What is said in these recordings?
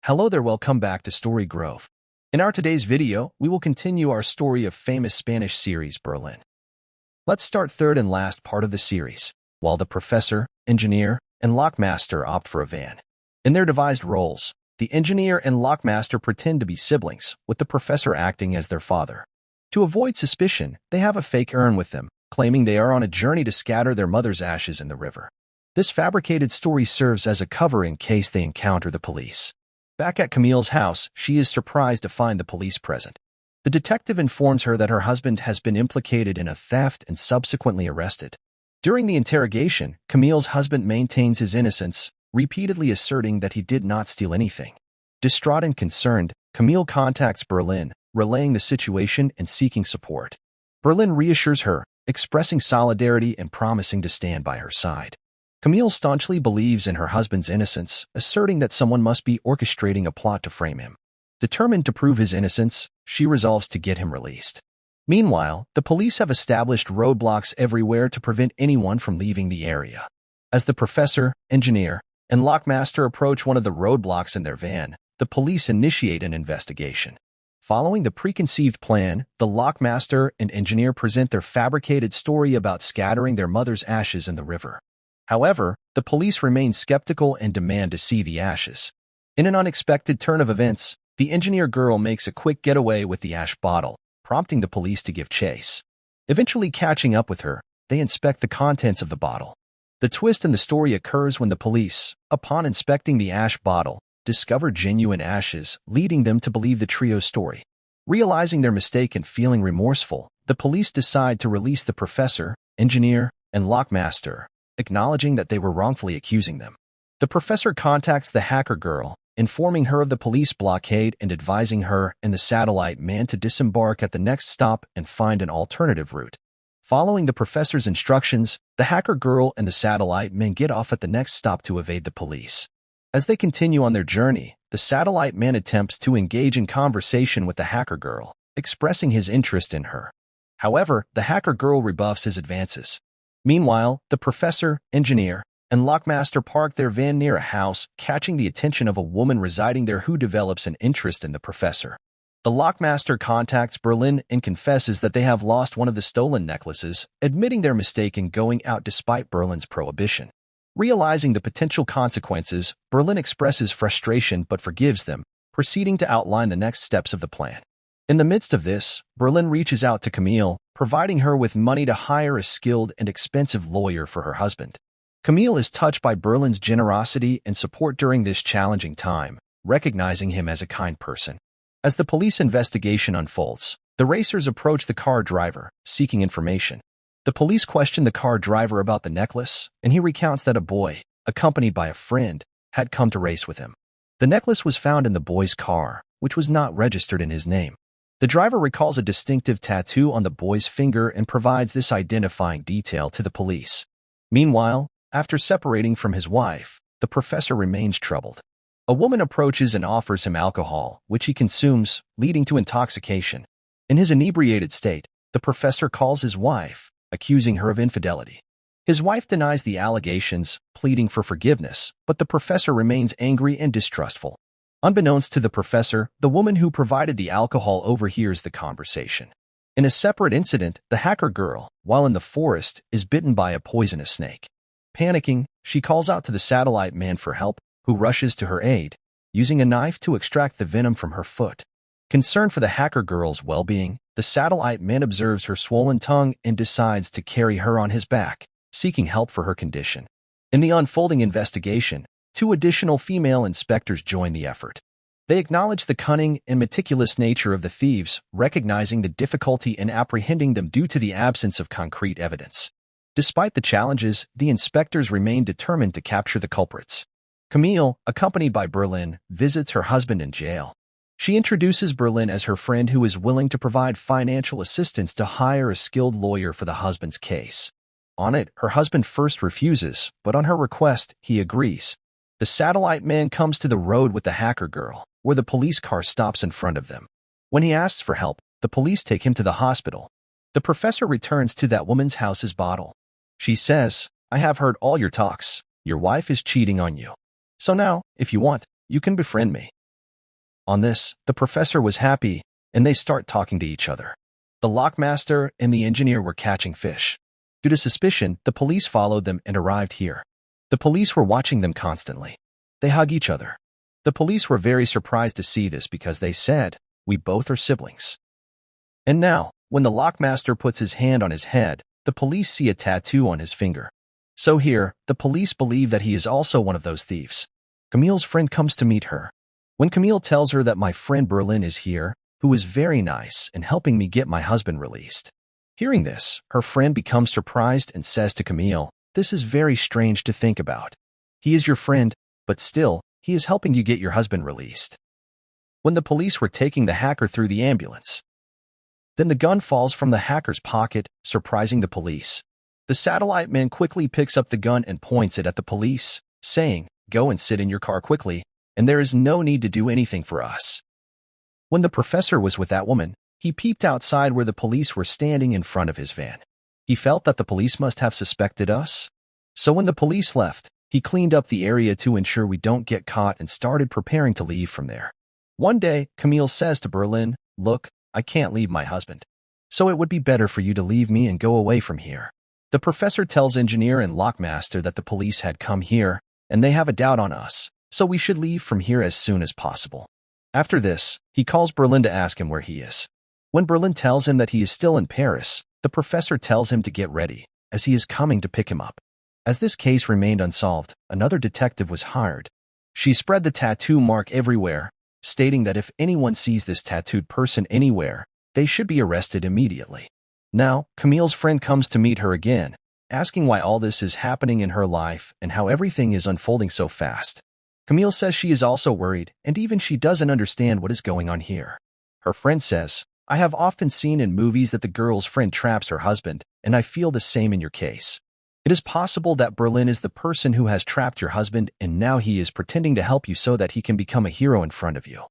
Hello there, welcome back to Story Grove. In our today's video, we will continue our story of famous Spanish series Berlin. Let's start third and last part of the series, while the professor, engineer, and lockmaster opt for a van. In their devised roles, the engineer and lockmaster pretend to be siblings, with the professor acting as their father. To avoid suspicion, they have a fake urn with them, claiming they are on a journey to scatter their mother's ashes in the river. This fabricated story serves as a cover in case they encounter the police. Back at Camille's house, she is surprised to find the police present. The detective informs her that her husband has been implicated in a theft and subsequently arrested. During the interrogation, Camille's husband maintains his innocence, repeatedly asserting that he did not steal anything. Distraught and concerned, Camille contacts Berlin, relaying the situation and seeking support. Berlin reassures her, expressing solidarity and promising to stand by her side. Camille staunchly believes in her husband's innocence, asserting that someone must be orchestrating a plot to frame him. Determined to prove his innocence, she resolves to get him released. Meanwhile, the police have established roadblocks everywhere to prevent anyone from leaving the area. As the professor, engineer, and lockmaster approach one of the roadblocks in their van, the police initiate an investigation. Following the preconceived plan, the lockmaster and engineer present their fabricated story about scattering their mother's ashes in the river. However, the police remain skeptical and demand to see the ashes. In an unexpected turn of events, the engineer girl makes a quick getaway with the ash bottle, prompting the police to give chase. Eventually catching up with her, they inspect the contents of the bottle. The twist in the story occurs when the police, upon inspecting the ash bottle, discover genuine ashes, leading them to believe the trio's story. Realizing their mistake and feeling remorseful, the police decide to release the professor, engineer, and lockmaster, acknowledging that they were wrongfully accusing them. The professor contacts the hacker girl, informing her of the police blockade and advising her and the satellite man to disembark at the next stop and find an alternative route. Following the professor's instructions, the hacker girl and the satellite man get off at the next stop to evade the police. As they continue on their journey, the satellite man attempts to engage in conversation with the hacker girl, expressing his interest in her. However, the hacker girl rebuffs his advances. Meanwhile, the professor, engineer, and lockmaster park their van near a house, catching the attention of a woman residing there who develops an interest in the professor. The lockmaster contacts Berlin and confesses that they have lost one of the stolen necklaces, admitting their mistake in going out despite Berlin's prohibition. Realizing the potential consequences, Berlin expresses frustration but forgives them, proceeding to outline the next steps of the plan. In the midst of this, Berlin reaches out to Camille, providing her with money to hire a skilled and expensive lawyer for her husband. Camille is touched by Berlin's generosity and support during this challenging time, recognizing him as a kind person. As the police investigation unfolds, the racers approach the car driver, seeking information. The police question the car driver about the necklace, and he recounts that a boy, accompanied by a friend, had come to race with him. The necklace was found in the boy's car, which was not registered in his name. The driver recalls a distinctive tattoo on the boy's finger and provides this identifying detail to the police. Meanwhile, after separating from his wife, the professor remains troubled. A woman approaches and offers him alcohol, which he consumes, leading to intoxication. In his inebriated state, the professor calls his wife, accusing her of infidelity. His wife denies the allegations, pleading for forgiveness, but the professor remains angry and distrustful. Unbeknownst to the professor, the woman who provided the alcohol overhears the conversation. In a separate incident, the hacker girl, while in the forest, is bitten by a poisonous snake. Panicking, she calls out to the satellite man for help, who rushes to her aid, using a knife to extract the venom from her foot. Concerned for the hacker girl's well-being, the satellite man observes her swollen tongue and decides to carry her on his back, seeking help for her condition. In the unfolding investigation, 2 additional female inspectors join the effort. They acknowledge the cunning and meticulous nature of the thieves, recognizing the difficulty in apprehending them due to the absence of concrete evidence. Despite the challenges, the inspectors remain determined to capture the culprits. Camille, accompanied by Berlin, visits her husband in jail. She introduces Berlin as her friend who is willing to provide financial assistance to hire a skilled lawyer for the husband's case. On it, her husband first refuses, but on her request, he agrees. The satellite man comes to the road with the hacker girl, where the police car stops in front of them. When he asks for help, the police take him to the hospital. The professor returns to that woman's house's bottle. She says, "I have heard all your talks. Your wife is cheating on you. So now, if you want, you can befriend me." On this, the professor was happy, and they start talking to each other. The lockmaster and the engineer were catching fish. Due to suspicion, the police followed them and arrived here. The police were watching them constantly. They hug each other. The police were very surprised to see this because they said, "We both are siblings." And now, when the lockmaster puts his hand on his head, the police see a tattoo on his finger. So here, the police believe that he is also one of those thieves. Camille's friend comes to meet her. When Camille tells her that my friend Berlin is here, who is very nice and helping me get my husband released. Hearing this, her friend becomes surprised and says to Camille, "This is very strange to think about. He is your friend, but still, he is helping you get your husband released." When the police were taking the hacker through the ambulance, then the gun falls from the hacker's pocket, surprising the police. The satellite man quickly picks up the gun and points it at the police, saying, "Go and sit in your car quickly, and there is no need to do anything for us." When the professor was with that woman, he peeped outside where the police were standing in front of his van. He felt that the police must have suspected us. So when the police left, he cleaned up the area to ensure we don't get caught and started preparing to leave from there. One day, Camille says to Berlin, "Look, I can't leave my husband. So it would be better for you to leave me and go away from here." The professor tells engineer and lockmaster that the police had come here, and they have a doubt on us, so we should leave from here as soon as possible. After this, he calls Berlin to ask him where he is. When Berlin tells him that he is still in Paris, the professor tells him to get ready, as he is coming to pick him up. As this case remained unsolved, another detective was hired. She spread the tattoo mark everywhere, stating that if anyone sees this tattooed person anywhere, they should be arrested immediately. Now, Camille's friend comes to meet her again, asking why all this is happening in her life and how everything is unfolding so fast. Camille says she is also worried, and even she doesn't understand what is going on here. Her friend says, "I have often seen in movies that the girl's friend traps her husband, and I feel the same in your case. It is possible that Berlin is the person who has trapped your husband, and now he is pretending to help you so that he can become a hero in front of you."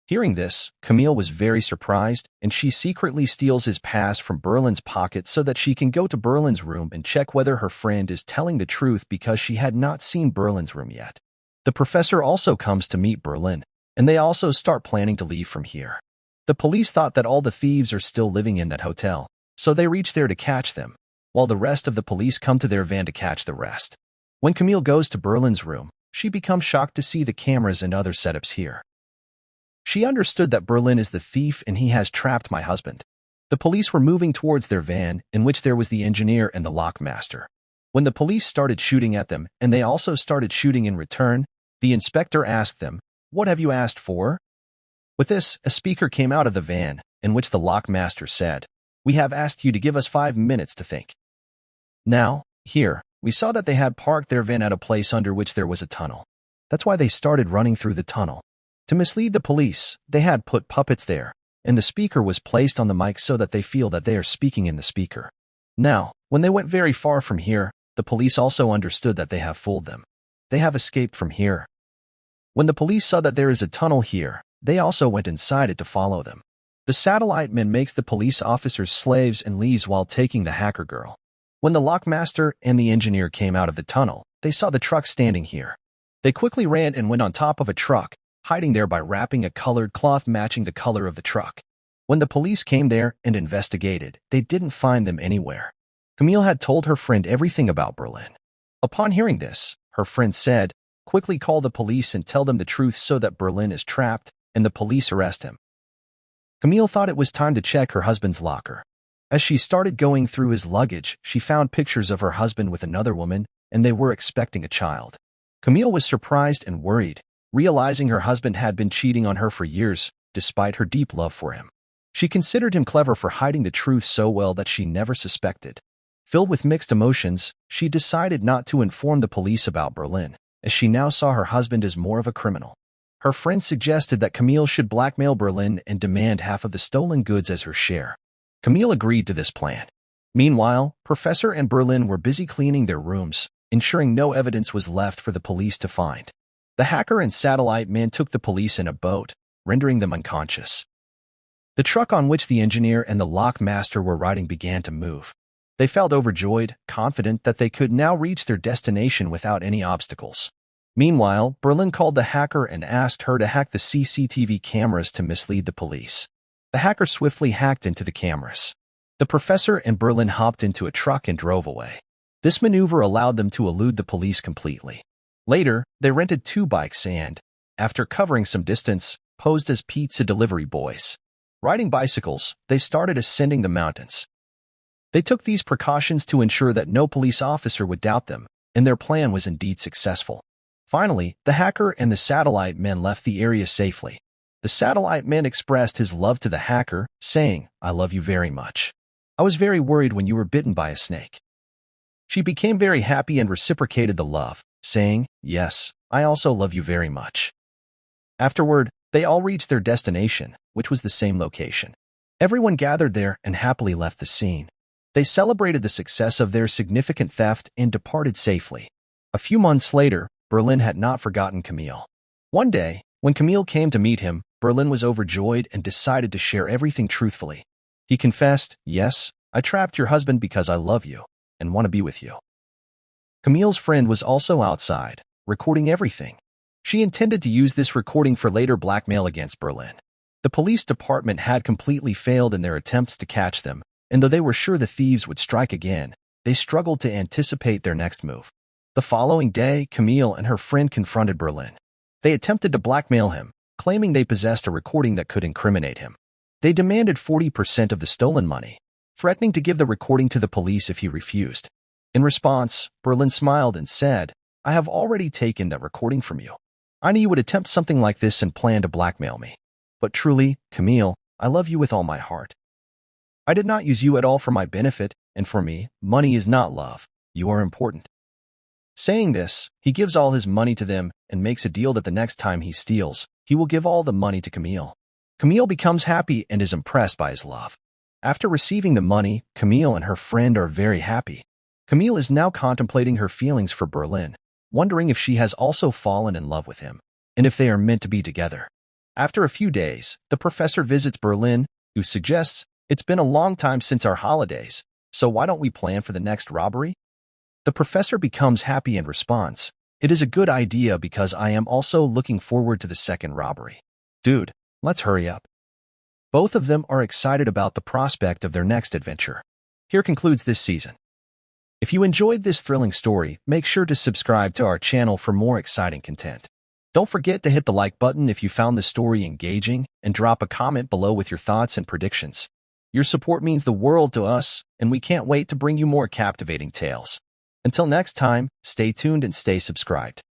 Hearing this, Camille was very surprised, and she secretly steals his pass from Berlin's pocket so that she can go to Berlin's room and check whether her friend is telling the truth because she had not seen Berlin's room yet. The professor also comes to meet Berlin, and they also start planning to leave from here. The police thought that all the thieves are still living in that hotel, so they reach there to catch them, while the rest of the police come to their van to catch the rest. When Camille goes to Berlin's room, she becomes shocked to see the cameras and other setups here. She understood that Berlin is the thief and he has trapped my husband. The police were moving towards their van, in which there was the engineer and the lockmaster. When the police started shooting at them, and they also started shooting in return, the inspector asked them, "What have you asked for?" With this, a speaker came out of the van, in which the lockmaster said, "We have asked you to give us 5 minutes to think." Now, here, we saw that they had parked their van at a place under which there was a tunnel. That's why they started running through the tunnel. To mislead the police, they had put puppets there, and the speaker was placed on the mic so that they feel that they are speaking in the speaker. Now, when they went very far from here, the police also understood that they have fooled them. They have escaped from here. When the police saw that there is a tunnel here, they also went inside it to follow them. The satellite man makes the police officers slaves and leaves while taking the hacker girl. When the lockmaster and the engineer came out of the tunnel, they saw the truck standing here. They quickly ran and went on top of a truck, hiding there by wrapping a colored cloth matching the color of the truck. When the police came there and investigated, they didn't find them anywhere. Camille had told her friend everything about Berlin. Upon hearing this, her friend said, "Quickly call the police and tell them the truth so that Berlin is trapped and the police arrest him." Camille thought it was time to check her husband's locker. As she started going through his luggage, she found pictures of her husband with another woman, and they were expecting a child. Camille was surprised and worried, realizing her husband had been cheating on her for years, despite her deep love for him. She considered him clever for hiding the truth so well that she never suspected. Filled with mixed emotions, she decided not to inform the police about Berlin, as she now saw her husband as more of a criminal. Her friend suggested that Camille should blackmail Berlin and demand half of the stolen goods as her share. Camille agreed to this plan. Meanwhile, Professor and Berlin were busy cleaning their rooms, ensuring no evidence was left for the police to find. The hacker and satellite man took the police in a boat, rendering them unconscious. The truck on which the engineer and the lockmaster were riding began to move. They felt overjoyed, confident that they could now reach their destination without any obstacles. Meanwhile, Berlin called the hacker and asked her to hack the CCTV cameras to mislead the police. The hacker swiftly hacked into the cameras. The professor and Berlin hopped into a truck and drove away. This maneuver allowed them to elude the police completely. Later, they rented 2 bikes and, after covering some distance, posed as pizza delivery boys. Riding bicycles, they started ascending the mountains. They took these precautions to ensure that no police officer would doubt them, and their plan was indeed successful. Finally, the hacker and the satellite men left the area safely. The satellite man expressed his love to the hacker, saying, "I love you very much. I was very worried when you were bitten by a snake." She became very happy and reciprocated the love, saying, "Yes, I also love you very much." Afterward, they all reached their destination, which was the same location. Everyone gathered there and happily left the scene. They celebrated the success of their significant theft and departed safely. A few months later, Berlin had not forgotten Camille. One day, when Camille came to meet him, Berlin was overjoyed and decided to share everything truthfully. He confessed, "Yes, I trapped your husband because I love you and want to be with you." Camille's friend was also outside, recording everything. She intended to use this recording for later blackmail against Berlin. The police department had completely failed in their attempts to catch them, and though they were sure the thieves would strike again, they struggled to anticipate their next move. The following day, Camille and her friend confronted Berlin. They attempted to blackmail him, claiming they possessed a recording that could incriminate him. They demanded 40% of the stolen money, threatening to give the recording to the police if he refused. In response, Berlin smiled and said, "I have already taken that recording from you. I knew you would attempt something like this and plan to blackmail me. But truly, Camille, I love you with all my heart. I did not use you at all for my benefit, and for me, money is not love. You are important." Saying this, he gives all his money to them and makes a deal that the next time he steals, he will give all the money to Camille. Camille becomes happy and is impressed by his love. After receiving the money, Camille and her friend are very happy. Camille is now contemplating her feelings for Berlin, wondering if she has also fallen in love with him, and if they are meant to be together. After a few days, the professor visits Berlin, who suggests, "It's been a long time since our holidays, so why don't we plan for the next robbery?" The professor becomes happy and responds, "It is a good idea because I am also looking forward to the second robbery. Dude, let's hurry up." Both of them are excited about the prospect of their next adventure. Here concludes this season. If you enjoyed this thrilling story, make sure to subscribe to our channel for more exciting content. Don't forget to hit the like button if you found the story engaging, and drop a comment below with your thoughts and predictions. Your support means the world to us, and we can't wait to bring you more captivating tales. Until next time, stay tuned and stay subscribed.